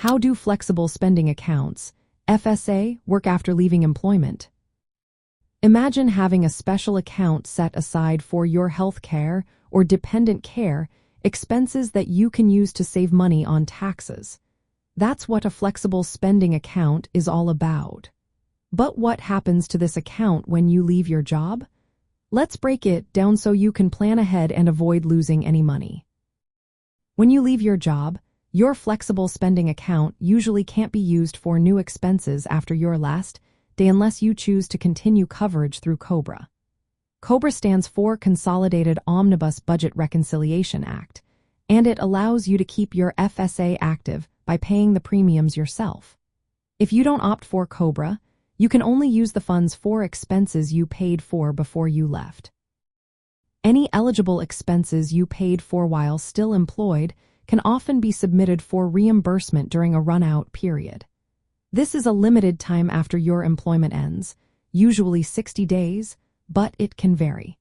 How do flexible spending accounts, FSA, work after leaving employment? Imagine having a special account set aside for your health care or dependent care expenses that you can use to save money on taxes. That's what a flexible spending account is all about. But what happens to this account when you leave your job? Let's break it down so you can plan ahead and avoid losing any money. When you leave your job, your flexible spending account usually can't be used for new expenses after your last day unless you choose to continue coverage through COBRA. COBRA stands for Consolidated Omnibus Budget Reconciliation Act, and it allows you to keep your FSA active by paying the premiums yourself. If you don't opt for COBRA, you can only use the funds for expenses you paid for before you left. Any eligible expenses you paid for while still employed can often be submitted for reimbursement during a run-out period. This is a limited time after your employment ends, usually 60 days, but it can vary.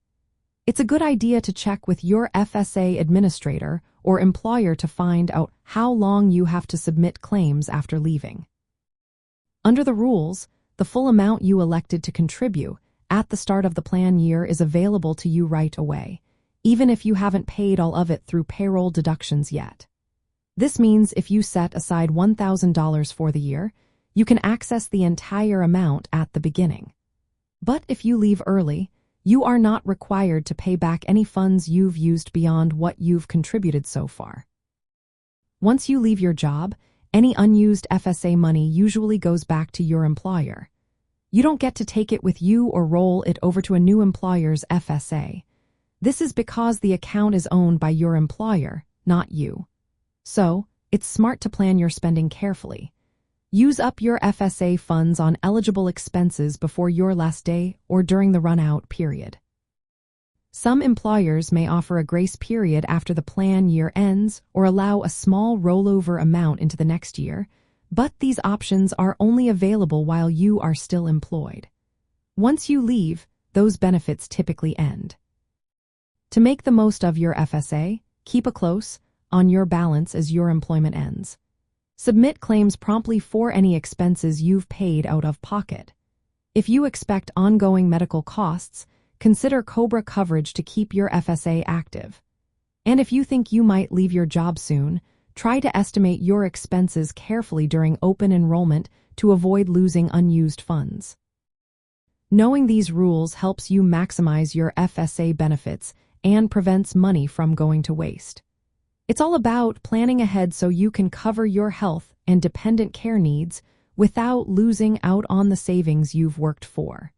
It's a good idea to check with your FSA administrator or employer to find out how long you have to submit claims after leaving. Under the rules, the full amount you elected to contribute at the start of the plan year is available to you right away, even if you haven't paid all of it through payroll deductions yet. This means if you set aside $1,000 for the year, you can access the entire amount at the beginning. But if you leave early, you are not required to pay back any funds you've used beyond what you've contributed so far. Once you leave your job, any unused FSA money usually goes back to your employer. You don't get to take it with you or roll it over to a new employer's FSA. This is because the account is owned by your employer, not you. So, it's smart to plan your spending carefully. Use up your FSA funds on eligible expenses before your last day or during the run-out period. Some employers may offer a grace period after the plan year ends or allow a small rollover amount into the next year, but these options are only available while you are still employed. Once you leave, those benefits typically end. To make the most of your FSA, keep a close on your balance as your employment ends. Submit claims promptly for any expenses you've paid out of pocket. If you expect ongoing medical costs, consider COBRA coverage to keep your FSA active. And if you think you might leave your job soon, try to estimate your expenses carefully during open enrollment to avoid losing unused funds. Knowing these rules helps you maximize your FSA benefits and prevents money from going to waste. It's all about planning ahead so you can cover your health and dependent care needs without losing out on the savings you've worked for.